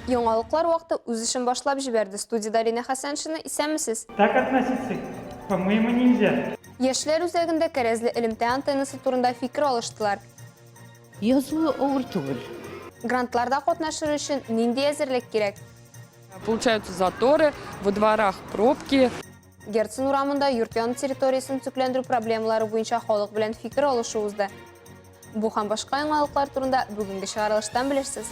Яңалыклар вакыты үз эшен башлап җибәрде. Студияда Лина Хасаншина, исәнмесез? Так относиться, по-моему, нельзя. Яшьләр үзәгендә кәрәзле элемтә антеннасы турында фикер алыштылар. Язуы авыр түгел. Грантларда катнашыр өчен нинди әзерлек кирәк? Получаются заторы, во дворах пробки. Герцен урамында йорт яны территориясын төзекләндерү проблемалары буенча халык белән фикер алышу узды. Бу һәм башка яңалыклар турында бүгенге чыгарылыштан белерсез.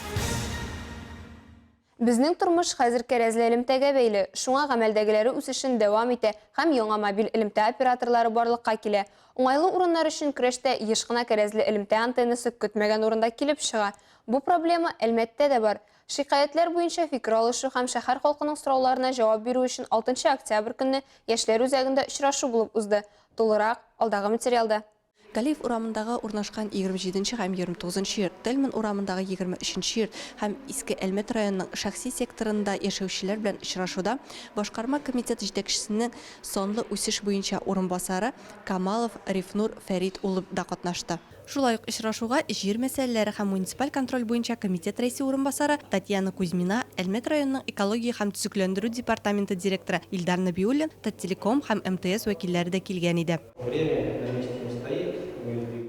Безнең тормыш хәзер кәрәзле элемтәгә бәйле. Шуңа гамәлдәгеләре үсешен дәвам итә һәм яңа мобиль элемтә операторлары барлыкка килә. Уңайлы урыннар өчен көрәштә еш кына кәрәзле элемтә антеннасы көтмәгән урында килеп чыга. Бу проблема Әлмәттә дә бар. Шикаятьләр буенча фикер алышу һәм шәһәр халкының сорауларына җавап бирү өчен 6 октябрь көнне Яшьләр үзәгендә очрашу булып узды. Тулырак алдагы материалда. Галиев урамындагы урнашкан 27 һәм 29 йорт, Тельман урамындагы 23 йорт һәм Иске Әлмәт районының шәхси секторында яшәүчеләр белән очрашуда башкарма комитет җитәкчесенең сонлы үсеш буенча урынбасары Камалов Рифнур Фәрит улы да катнашты. Шулай ук очрашуга җир мәсьәләләре һәм муниципаль контроль буенча комитет рәисе урынбасары Татьяна Кузьмина, Әлмәт районының экология һәм төзекләндерү департаменты директоры Илдар Набиуллин, Таттелеком һәм МТС вәкилләре дә килгән иде.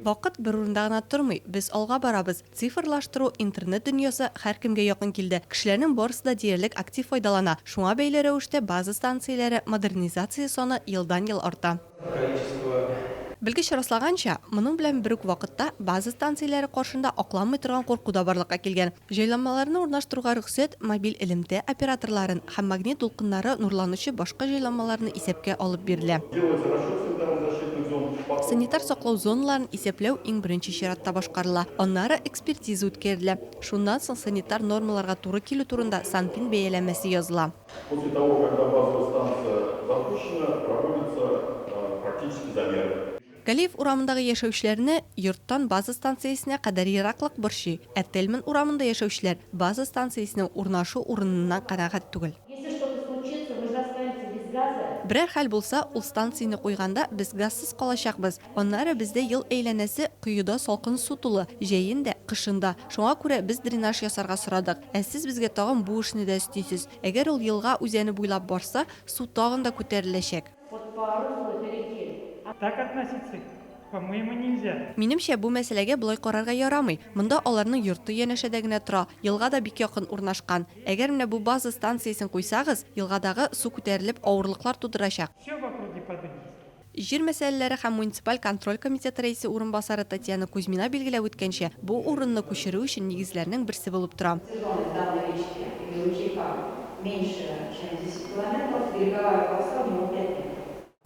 Вакыт бер урында гына тормый, без алга барабыз. Цифрлаштыру, интернет дөньясы һәркемгә якын килде. Кешеләрнең барысы да диярлек актив файдалана. Шуңа бәйле рәвештә база станцияләре модернизация саны елдан-ел арта. Белгеч раслаганча, моның белән бер үк вакытта база станцияләре каршында акланмый торган курку да барлыкка килгән. Җайланмаларны урнаштыруга рөхсәт мобиль элемтә операторларын һәм магнит дулкыннары нурланучы башка җайланмаларны исәпкә алып бирелә. Санитар саклау зоналарын исәпләү иң беренче чиратта башкарыла. Аннары экспертиза үткәрелә. Шуннан соң санитар нормаларга туры килү турында Санпин бәяләмәсе языла. После того, когда базовая станция запущена, проводятся практически замеры. Галиев урамындагы яшәүчеләрне йорттан база станциясенә кадәр ераклык борчый. Тельман урамында яшәүчеләр база станциясенең урнашу урыныннан канәгать түгел. Берәр хәл булса, ул станцияне куйганда без газсыз калачакбыз. Аннары бездә ел әйләнәсе кыюда салкын су тулы, җәендә, кышында. Шуңа күрә без дренаж ясарга сорадык. Сез безгә тагын бу эшне дә өстисез. Әгәр ул елга үзәне буйлап барса, су тагын да күтәреләчәк. Так относиться, по-моему, нельзя. Минемчә, бу мәсьәләгә булай карарга ярамый. Монда аларның йорты янәшәдә генә тора, елга да бик якын урнашкан. Әгәр менә бу база станциясен куйсагыз, елгадагы су күтәрелеп авырлыклар тудырачак. Все в округе подвинется. Җир мәсьәләләре һәм муниципаль контроль комитеты рәисе урынбасары Татьяна Кузьмина билгеләп үткәнчә, бу урынны күчерү өчен нигезләрнең берсе булып тора.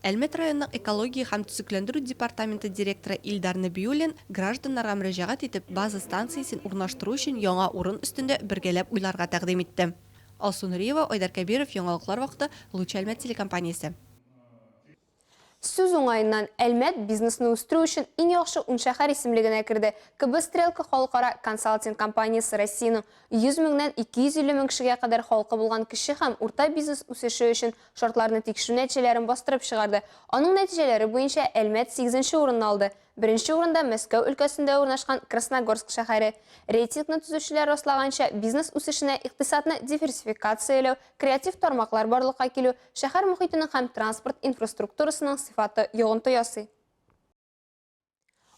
Әлмәт районының экология һәм төзекләндерү департаменты директоры Илдар Набиуллин гражданнарга мөрәҗәгать итеп база станциясен урнаштыру өчен яңа урын өстендә бергәләп уйларга тәкъдим итте. Алсу Нуриева, Айдар Кабиров, яңалыклар вакыты, Луч Әлмәт телекомпаниясе. Сүз уңайыннан Әлмәт бизнесны үстерү өчен иң яхшы 10 шәһәр исемлегенә керде. КБ Стрелка халыкара консалтинг компаниясы Россиянең 100 меңнән 250 мең кешегә кадәр халкы булган кеше һәм урта бизнес үсеше өчен шартларны тикшерү нәтиҗәләрен бастырып чыгарды. Аның нәтиҗәләре буенча Әлмәт 8нче урынны алды. Беренче урында Мәскәү өлкәсендә урнашкан Красногорск шәһәре. Рейтингны төзүчеләр раслаганча, бизнес үсешенә икътисадны диверсификацияләү, креатив тармаклар барлыкка килү, шәһәр мохитының һәм транспорт инфраструктурасының сыйфаты йогынты ясый.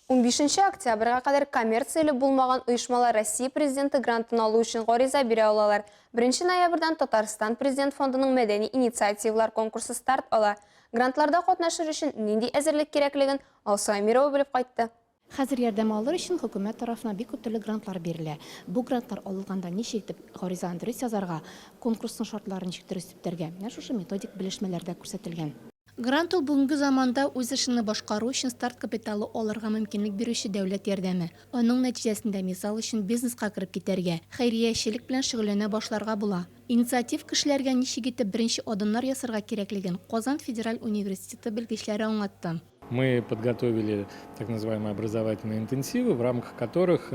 15 октябрьгә кадәр коммерцияле булмаган оешмалар Россия президенты грантын алу өчен гариза бирә алалар. 1 ноябрьдән Татарстан президент фондының мәдәни инициативалар конкурсы старт ала. Грантларда катнашыр өчен нинди әзерлек кирәклеген Алсу Амирова белеп кайтты. Хәзер ярдәм алыр өчен хөкүмәт тарафынан бик күп төрле грантлар бирелә. Бу грантлар алынганда ничек итеп гаризаны дөрес язарга, конкурсның шартларын ничек дөрес үтәргә, менә шушы методик белешмәләрдә күрсәтелгән. Грант ул бүгенге заманда үз эшен башкару өчен старт капиталы алырга мөмкинлек бирүче дәүләт ярдәме. Аның нәтиҗәсендә мисал өчен бизнеска киреп китәргә, хәйриячелек белән шөгыльләнә башларга була. Инициатив кешеләргә ничек итеп беренче адымнар ясарга кирәклеген Казан федераль университеты белгечләре аңлатты. Мы подготовили так называемые образовательные интенсивы, в рамках которых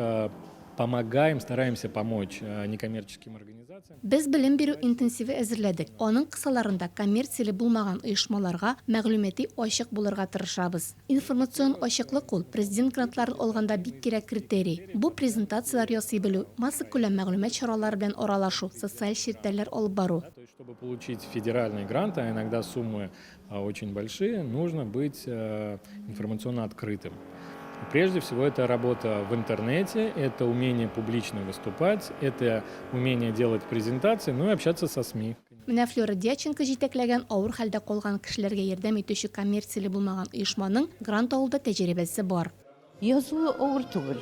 помогаем, стараемся помочь некоммерческим организациям. Біз білім беру интенсиві әзірледік. Оның қысаларында коммерциялы булмаган оешмаларга мәгълүмати ачык булырга тырышабыз. Информацион ачыклык ул президент грантларын алганда бик кирәк критерий. Бу презентациялар ясый белү, масса күләм мәгълүмат чаралары белән аралашу, социаль челтәрләр алып бару. То есть, чтобы получить федеральный грант, а иногда суммы очень большие, нужно быть информационно открытым. Прежде всего, это работа в интернете, это умение публично выступать, это умение делать презентации, ну и общаться со СМИ. Менә Флора Дьяченко җитәкләгән авыр хәлдә калган кешеләргә ярдәм итүче коммерцияле булмаган оешманың грант алуда тәҗрибәсе бар. Язуы авыр түгел.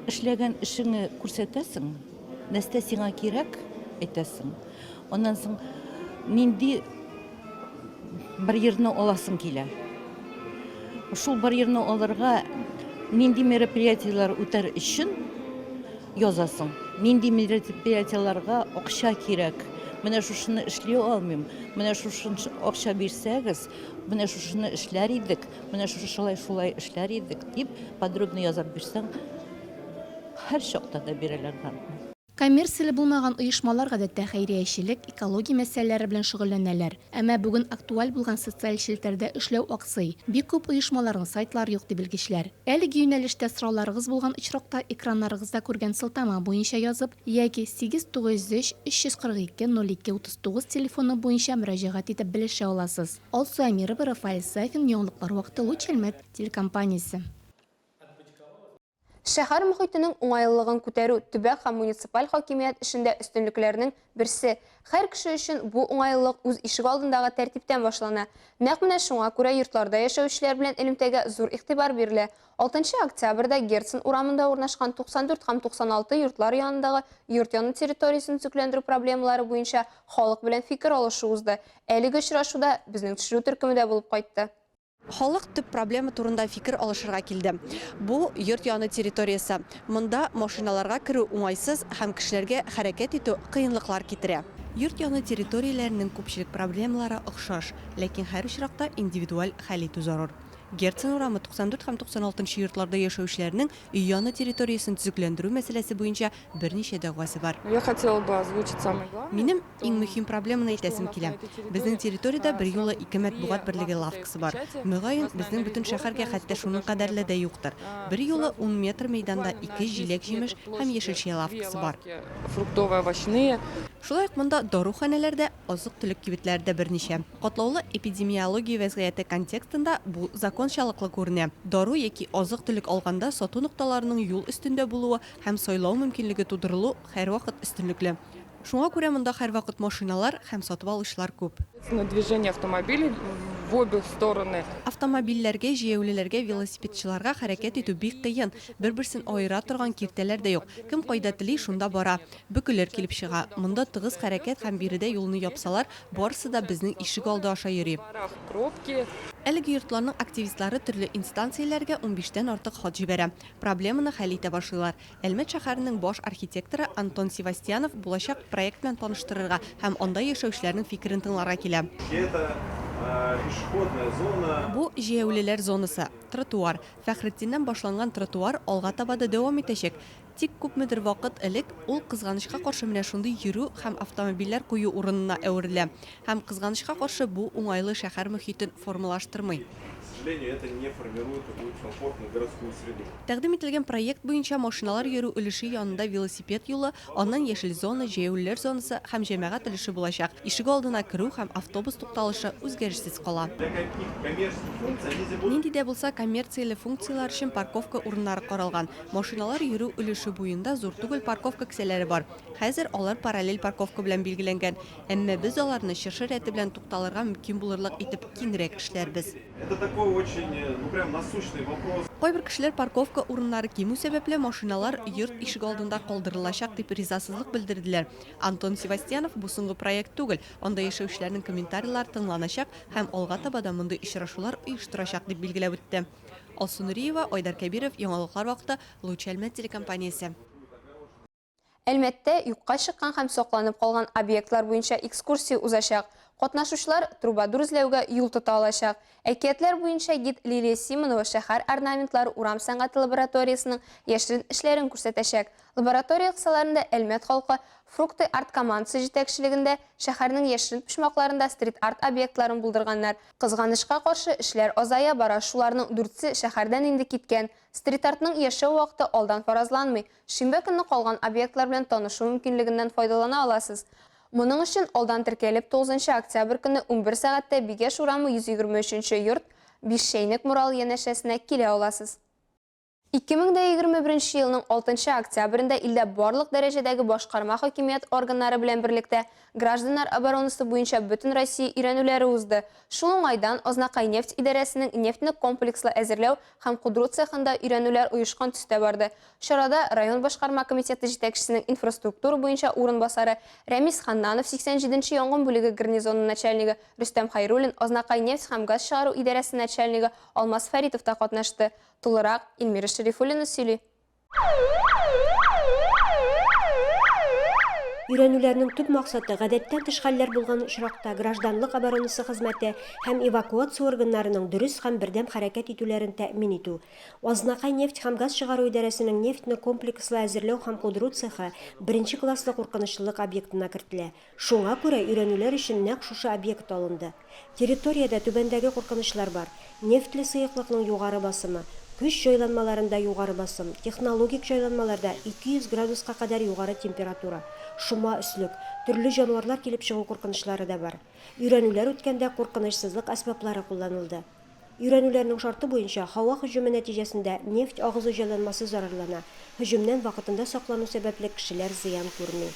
Эшләгән эшеңне күрсәтәсең, нәрсә сиңа кирәк әйтәсең. Оннан соң нинди барьерны аласың килә. Шул барьерны алырга нинди мероприятиялар үтәр өчен язасың. Нинди мероприятияларга акча кирәк. Менә шушыны эшли алмыйм. Менә шушыны акча бирсәгез, менә шушыны эшләр идек, менә шулай эшләр идек дип подробно язып бирсәң, һәр чакта да бирәләр грантны. Коммерцияле булмаган оешмалар гадәттә хәйриячелек, экология мәсьәләләре белән шөгыльләнәләр. Әмма бүген актуаль булган социаль челтәрдә эшләү аксый. Бик күп оешмаларның сайтлары юк дип белгечләр. Әлеге юнәлештә сорауларыгыз булган очракта экраннарыгызда күргән сылтама буенча язып, яки 8903 342 0239 телефоны буенча мөрәҗәгать итеп белешә аласыз. Алсу Әмирова, Рафаэль Сафин, яңалыклар вакыты Луч Әлмәт телекомпаниясе. Шәһәр мөхитенең уңайлылыгын күтәрү төбәк һәм муниципаль хакимият эшендә өстенлекләрнең берсе. Һәр кеше өчен бу уңайлылык үз ишек алдындагы тәртиптән башлана. Нәкъ менә шуңа күрә йортларда яшәүчеләр белән элемтәгә зур игътибар бирелә. 6 октябрьдә Герцен урамында урнашкан 94 һәм 96 йортлар янындагы йорт яны территориясын төзекләндерү проблемалары буенча халык белән фикер алышу узды. Әлеге очрашуда безнең төшерү төркемендә булып кайтты. Халык төп проблема турында фикер алышырга килде. Бу йорт яны территориясы. Монда машиналарга керү уңайсыз һәм кешеләргә хәрәкәт итү кыенлыклар китерә. Йорт яны территорияләренең күпчелек проблемалары охшаш, ләкин һәр очракта индивидуаль хәл итү зарур. Герцен урамы 94 һәм 96 йортларда яшәүчеләрнең өй яны территориясын төзекләндерү мәсьәләсе буенча берничә дәгъвасы бар. Я хотела бы озвучить самое главное. Минем иң мөһим проблеманы әйтәсем килә. Безнең территориядә бер юлы 2 матбугат берлеге лавкасы бар. Мөгаен безнең бөтен шәһәргә хәтта шуның кадәрле дә юктыр. Бер юлы 10 метр мәйданда 2 җиләк-җимеш һәм яшелчә лавкасы бар. Фруктовые, овощные. Шулай ук монда даруханәләрдә, азык-төлек кибетләрдә берничә. Катлаулы эпидемиология вәзгыяте контекстында бу закончалыклы күренә. Дару яки азык-төлек алганда сату нукталарының юл өстендә булуы һәм сайлау мөмкинлеге тудырылу һәрвакыт өстенлекле. Шуңа күрә монда һәрвакыт машиналар һәм сатып алучылар күп. Движение автомобилей в обе стороны. Автомобильләргә, җәяүлеләргә, велосипедчыларга хәрәкәт итү бик кыен. Бер-берсен аера торган киртәләр дә юк. Кем кайда тели, шунда бара. Бөкеләр килеп чыга. Монда тыгыз хәрәкәт һәм биредә юлны япсалар, барысы да безнең ишек алды аша йөри. Пробки. Әлеге йортларның активистлары төрле инстанцияләргә 15-тән артык хат җибәрә. Проблеманы хәл итә башлыйлар. Әлмәт шәһәренең баш архитекторы Антон Севастьянов булачак проект белән таныштырырга һәм анда яшәүчеләрнең фикерен тыңларга килә. Бу җәяүлеләр зонасы, тротуар. Фәхретдиннән башланган тротуар алга таба да дәвам итәчәк. Тик күпмедер вакыт элек ул кызганычка каршы менә шундый йөрү һәм автомобильләр кую урынына әверелә. Һәм кызганычка каршы бу уңайлы шәһәр мөхитен формалаштырмый. Тәкъдим ителгән проект буенча машиналар йөрү өлеше янында велосипед юлы, аннан яшел зона, җәяүлеләр зонасы һәм җәмәгать өлеше булачак. Ишек алдына керү һәм автобус тукталышы үзгәрешсез кала. Нинди дә булса коммерцияле функциялар өчен парковка урыннары каралган. Машиналар йөрү өлеше буенда зур түгел парковка кисәләре бар. Хәзер алар параллель парковка белән билгеләнгән. Әмма без аларны чыршы рәте белән тукталырга мөмкин булырлык итеп киңрәк эшләрбез. Это такой очень, прям насущный вопрос. Кайбер кешеләр парковка урыннары кимү сәбәпле машиналар йорт ишек алдында калдырылачак дип ризасызлык белдерделәр. Антон Севастьянов бу соңгы проект түгел, анда яшәүчеләрнең комментарийлары тыңланачак һәм алга таба да мондый очрашулар оештырачак дип билгеләп үтте. Алсу Нуриева, Айдар Кәбиров, яңалыклар вакыты, Луч Әлмәт телекомпаниясе. Әлмәттә юкка чыккан һәм сакланып калган объектлар буенча экскурсия узачак. Катнашучылар трубадур эзләүгә юл тота алачак. Әкиятләр буенча гид Лилия Симонова шәһәр орнаментлары урам сәнгате лабораториясының яшерен эшләрен күрсәтәчәк. Лаборатория кысаларында Әлмәт халкы фрукты арт командасы җитәкчелегендә шәһәрнең яшерен почмакларында стрит-арт объектларын булдырганнар. Кызганычка каршы эшләр азая бара, шуларның 4се шәһәрдән инде киткән. Стрит-артның яшәү вакыты алдан фаразланмый. Шимбә көнне калган объектлар белән танышу мөмкинлегеннән файдалана аласыз. Моның өчен алдан теркәлеп 9 октябрь көнне 11 сәгатьтә Бигәш урамы 123 йорт 5 Шәйнек Мурал янәшәсенә килә аласыз. 2021 елның 6 октябрендә илдә барлык дәрәҗәдәге башкарма хакимият органнары белән берлектә гражданнар оборонасы буенча бөтен Россия өйрәнүләре узды. Шул уңайдан Азнакай нефть идарәсенең нефтьне комплекслы әзерләү һәм кудыру цехында өйрәнүләр оешкан төстә барды. Чарада район башкарма комитеты җитәкчесенең инфраструктура буенча урынбасары Рәмис Ханнанов, 87-нче янгын бүлеге гарнизоны начальнигы Рөстәм Хайруллин, Азнакай нефть һәм газ чыгару идарәсе начальнигы Алмаз Фәритов та катнашты. Тулырак Илмира Шәрифуллина сөйли. Өйрәнүләрнең төп максаты гадәттән тыш хәлләр булган очракта гражданлык оборонасы хезмәте һәм эвакуация органнарының дөрес һәм бердәм хәрәкәт итүләрен тәэмин итү. Азнакай нефть һәм газ чыгару идарәсенең нефтьне комплекслы әзерләү һәм кудыру цехы 1-нче класслы куркынычлылык объектына кертелә. Шуңа күрә өйрәнүләр өчен нәкъ шушы объект алынды. Территориядә түбәндәге куркынычлар бар. Нефтле сыеклыкның югары басымы, көч җайланмаларында югары басым, технологик җайланмаларда 200 градуска кадәр югары температура, шома өслек, төрле җанварлар килеп чыгу куркынычлары да бар. Өйрәнүләр үткәндә куркынычсызлык асбаплары кулланылды. Өйрәнүләрнең шарты буенча һава һөҗүме нәтиҗәсендә нефть агызу җайланмасы зарарлана. Һөҗүмнән вакытында саклану сәбәпле кешеләр зыян күрми.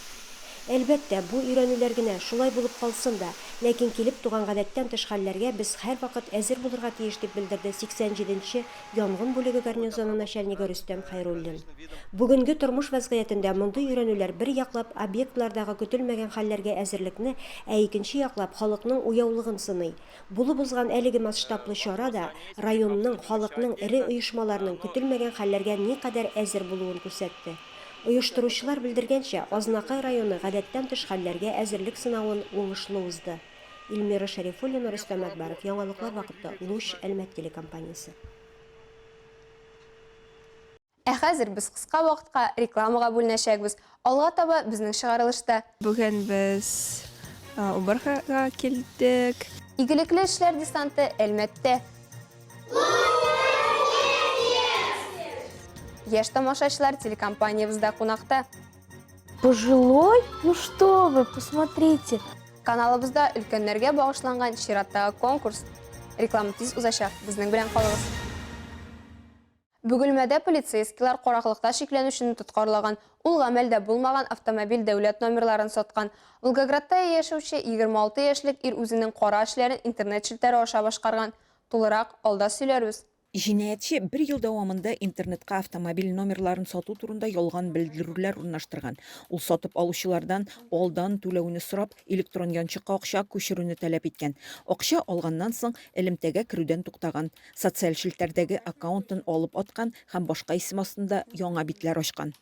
Әлбәттә, бу өйрәнүләр генә шулай булып калсын да, ләкин килеп туган гадәттән тыш хәлләргә без һәрвакыт әзер булырга тиеш дип белдерде 87-нче янгын бүлеге гарнизоны начальнигы Рөстәм Хайруллин. Бүгенге тормыш вазгыятендә мондый өйрәнүләр бер яклап объектлардагы көтелмәгән хәлләргә әзерлекне, ә икенче яклап халыкның уяулыгын сыный. Булып узган әлеге масштаблы чара да районның, халыкның, ире оешмаларның көтелмәгән хәлләргә никадәр әзер булуын күрсәтте. Оештыручылар белдергәнчә, Азнакай районы гадәттән тыш хәлләргә әзерлек сынавын уңышлы узды. Илмира Шәрифуллина, Рөстәм Әкбәров, Яңалыклар вакыты, Луч Әлмәт телекомпаниясе. Ә хәзер без кыска вакытка рекламага бүленәчәкбез. Алга таба безнең чыгарылышта Бүген без Убархага килдек. игелекле эшләр десанты Әлмәттә. Яшь тамашачылар телекомпаниябызда кунакта. Пожилой? Ну что вы, посмотрите. Каналыбызда өлкәннәргә багышланган чираттагы конкурс. Реклама тиз узачак. Безнең белән калыгыз. Бөгелмәдә полицейскийлар караклыкта шикләнүчене тоткарлаган. Ул гамәлдә булмаган автомобиль дәүләт номерларын саткан. Волгоградта яшәүче 26 яшьлек ир үзенең кара эшләрен интернет челтәре аша башкарган. Тулырак алда сөйләрбез. Җинаятчы 1 ел дәвамында интернетка автомобиль номерларын сату турында ялган белдерүләр урнаштырган. Ул сатып алучылардан алдан түләүне сорап, электрон янчыкка акча күчерүне таләп иткән. Акча алганнан соң элемтәгә керүдән туктаган. Социаль челтәрдәге аккаунтын алып аткан һәм башка исем астында яңа битләр ачкан.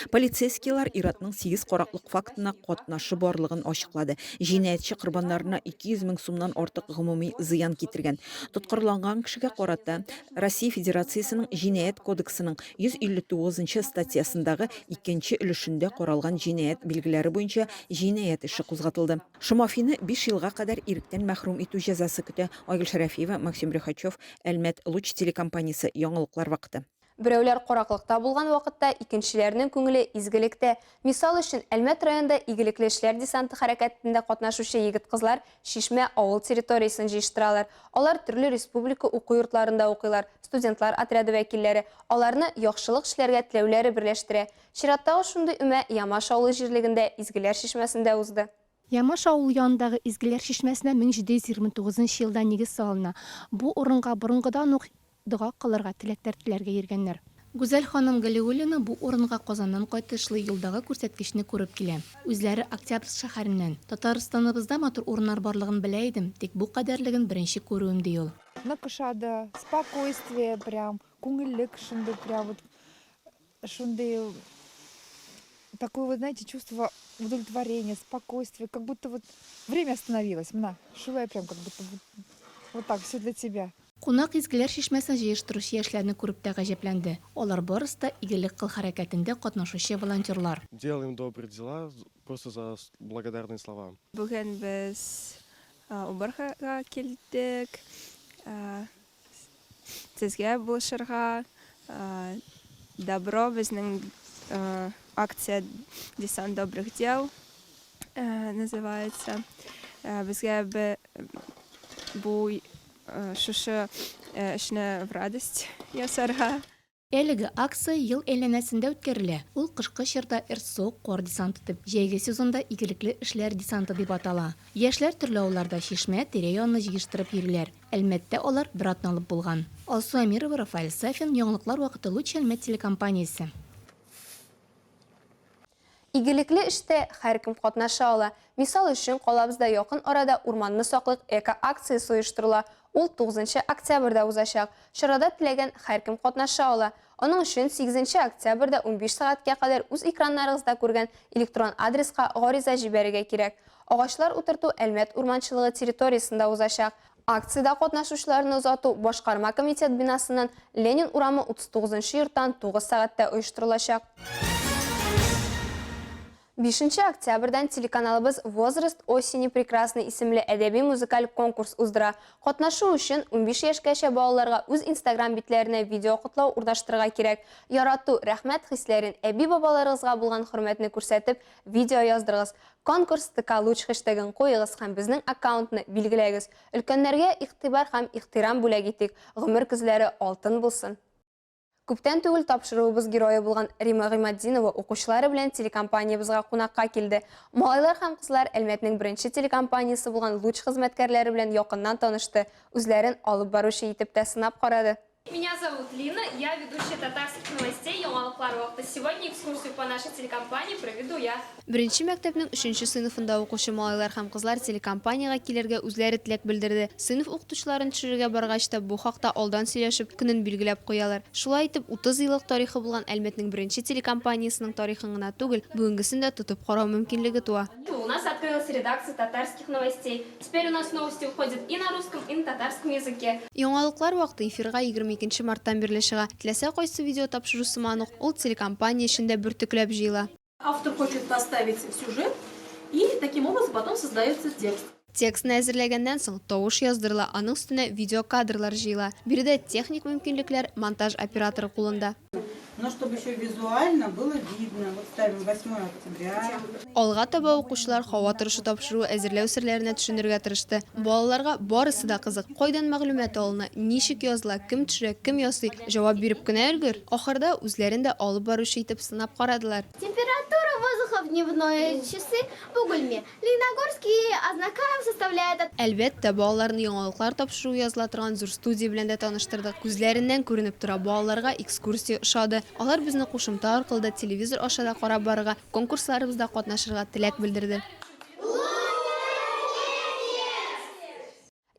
Полицейскийлар иратның 8 караклык фактына катнашы барлыгын ачыклады. Җинаятчы корбаннарына 200 мең сумнан артык гомуми зыян китергән. Тоткарланган кешегә карата Россия Федерациясының Җинаят кодексының 159 статьясындагы 2-нче өлешендә каралган җинаят билгеләре буенча җинаят эше кузгатылды. Шомафины 5 елга кадәр иректән мәхрүм итү җәзасы көтә. Айгөл Шәрәфиева, Максим Рехачев, Әлмәт Луч телекомпаниясе, Яңалыклар вакыты. Берәүләр караклыкта булган вакытта икенчеләрнең күңеле изгелектә. Мисал өчен, Әлмәт районында игелекле эшләр десанты хәрәкәтендә катнашучы егет-кызлар Шишмә авыл территориясын җыештыралар. Алар төрле республика уку йортларында укыйлар. Студентлар отряды вәкилләре аларны яхшылык эшләргә теләүләре берләштерә. Чираттагы шундый өмә Ямаш авылы җирлегендә Изгеләр шишмәсендә узды. Ямаш авыл янындагы Изгеләр шишмәсенә 1729 елда нигез салына. Бу урынга борынгыдан ук дога кылырга теләктәр теләргә йөргәннәр. Гүзәл ханым Галиуллина бу урынга Казаннан кайтышлы юлдагы күрсәткечне күреп килә. Үзләре Октябрьск шәһәреннән. Татарстаныбызда матур урыннар барлыгын белә идем, тик бу кадерлеген беренче күрүем ди ул. Накышады, спокойствие прям, күңеллек шундый прям вот шундый такое, вы знаете, чувство удовлетворения, спокойствия, как будто вот время остановилось. Мна, шивая прям как будто вот так все для тебя. Кунак изгеләр шишмәсен җыештыручы яшьләрне күреп тә гаҗәпләнде. Алар барысы да игелек кыл хәрәкәтендә катнашучы волонтерлар. Делаем добрые дела просто за благодарные слова. Бүген без убырга килдек. Сезгә булышырга добро безнең акция Десант добрых дел называется. Безгә бу шушы эшне в радость ясарга. Әлеге акция ел әйләнәсендә үткәрелә. Ул кышкы чорда РСО кор десанты дип, җәйге сезонда игелекле эшләр десанты дип атала. Яшьләр төрле авылларда чишмә, тирә янына җыештырып йөриләр. Әлмәттә алар бер атна алып булган. Алсу Амирова, Рафаэль Сафин, яңалыклар вакыты Луч Әлмәт телекомпаниясе. Игелекле эштә һәркем катнаша ала. Мисал өчен, калабызда якын арада урманны саклык эко-акциясе оештырыла. Ул 9 октябрьдә узачак. Чарада теләгән һәркем катнаша ала. Аның өчен 8 октябрьдә 15 сәгатькә кадәр үз экраннарыгызда күргән электрон адреска гариза җибәрергә кирәк. Агачлар утырту Әлмәт урманчылыгы территориясендә узачак. Акциядә катнашучыларны озату Башкарма комитет бинасыннан Ленин урамы 39 йорттан 9 сәгатьтә оештырылачак. 5 октябрьдән телеканалыбыз «Возраст осени прекрасный» исемле әдәби-музыкаль конкурс уздыра. Катнашу өчен 15 яшькәчә балаларга үз Instagram битләренә видео котлау урнаштырырга кирәк. Ярату, рәхмәт хисләрен, әби-бабаларыгызга булган хөрмәтне күрсәтеп, видео яздырыгыз. Конкурс ТК-Луч хэштегын куегыз һәм безнең аккаунтны билгеләгез. Өлкәннәргә игътибар һәм ихтирам бүләк итик. Гомер күзләре алтын булсын. Күптән түгел тапшыруыбыз герое булган Рима Гыймаддинова укучылары белән телекомпаниябызга кунакка килде. Малайлар һәм кызлар Әлмәтнең беренче телекомпаниясе булган Луч хезмәткәрләре белән якыннан танышты. Үзләрен алып баручы итеп тә сынап карады. Меня зовут Лина, я ведущая татарских новостей «Яңалыклар вакыты». Сегодня экскурсию по нашей телекомпании проведу я. Беренче мәктәпнең 3-нче сыйныфында укучы малайлар һәм кызлар телекомпанияга килергә үзләре теләк белдерде. Сыйныф укытучыларын төшерергә баргач та бу хакта алдан сөйләшеп, көнен билгеләп куялар. Шулай итеп, 30 еллык тарихы булган Әлмәтнең беренче телекомпаниясының тарихын гына түгел, бүгенгесен дә тотып карау мөмкинлеге туа. У нас открылась редакция татарских новостей. Теперь у нас новости выходят и на русском, и на татарском языке. Яңалыклар вакыты эфирга 22 марттан бирле чыга. Теләсә кайсы видео тапшыру сыман ук ул телекомпания эчендә бөртекләп җыела. Автор хочет поставить сюжет, и таким образом потом создается текст. Текстны әзерләгәннән соң тавыш яздырыла, аның өстенә видеокадрлар җыела. Биредә техник мөмкинлекләр монтаж операторы кулында. Но чтобы еще визуально было видно, вот ставим 8 октября. Алга таба укучылар һава торышы тапшыру әзерләү серләренә төшенергә тырышты. Балаларга барысы да кызык. Кайдан мәгълүмат алына, ничек языла, кем төшерә, кем ясый, җавап биреп кенә өлгер. Ахырда үзләрен дә алып баручы итеп сынап карадылар. Температура воздуха в дневные часы в Угульме. Лениногорский ознакомлен составляет... Әлбәттә, балаларны яңалыклар тапшыру языла торган зур студия белән дә таныштырдык. Күзләреннән күренеп тора, балаларга экскурсия ошады. Алар безне кушымта аркылы телевизор ашада карап барырга, конкурсларыбызда катнашырга теләк белдерде.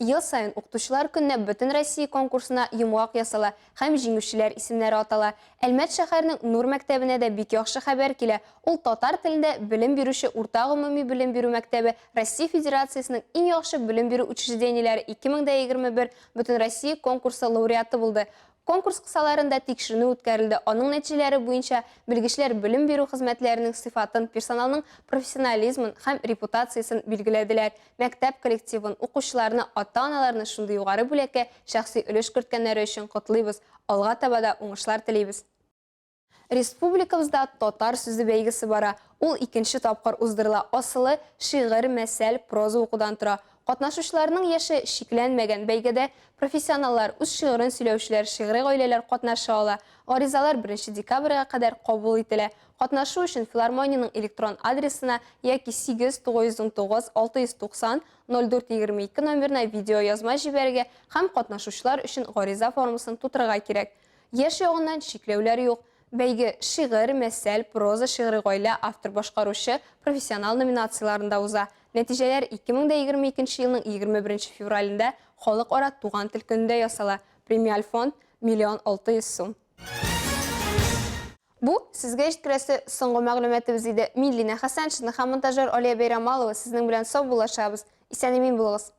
Ел сайын укытучылар көнне бөтен Россия конкурсына йомгак ясала һәм җиңүчеләр исемнәре атала. Әлмәт шәһәренең Нур мәктәбенә дә бик яхшы хәбәр килә. Ул татар телендә белем бирүче урта гомуми белем бирү мәктәбе, Россия Федерациясенең иң яхшы белем бирү учреждениеләре 2021 бөтен Россия конкурсы лауреаты булды. Конкурс кысаларында тикшерү үткәрелде. Аның нәтиҗәләре буенча белгечләр белем бирү хезмәтләренең сыйфатын, персоналның профессионализмын һәм репутациясын билгеләделәр. Мәктәп коллективын, укучыларны, ата-аналарны шундый югары бүләккә шәхси өлеш керткәннәре өчен котлыйбыз. Алга таба да уңышлар телибез. Республикабызда татар сүзе бәйгесе бара. Ул 2нче тапкыр уздырыла. Асылы шигырь, мәсәл, проза укудан тора. Катнашучыларның яше шикләнмәгән бәйгедә профессионаллар үз шигырен сөйләүчеләр, шигъри гаиләләр катнаша ала. Гаризалар 1 декабрьгә кадәр кабул ителә. Катнашу өчен филармониянең электрон адресына яки 8-919-690-0422 номерына видео язма җибәрергә һәм катнашучылар өчен гариза формасын тутырырга кирәк. Яш ягыннан шикләүләр юк. Бәйге шигырь, мәсәл, проза, шигъри гаилә, автор башкаручы, профессионал номинацияларында уза. Нәтиҗәләр 2022 елның 21 февралендә халыкара туган тел көнендә ясала. Премиаль фонд 1 600 000 сум. Бу сезгә җиткерәсе соңгы мәгълүматыбыз иде. Мин Лина Хәсәншина һәм монтажер Алия Бәйрәмалова сезнең белән сау булашабыз. Исән-имин булыгыз.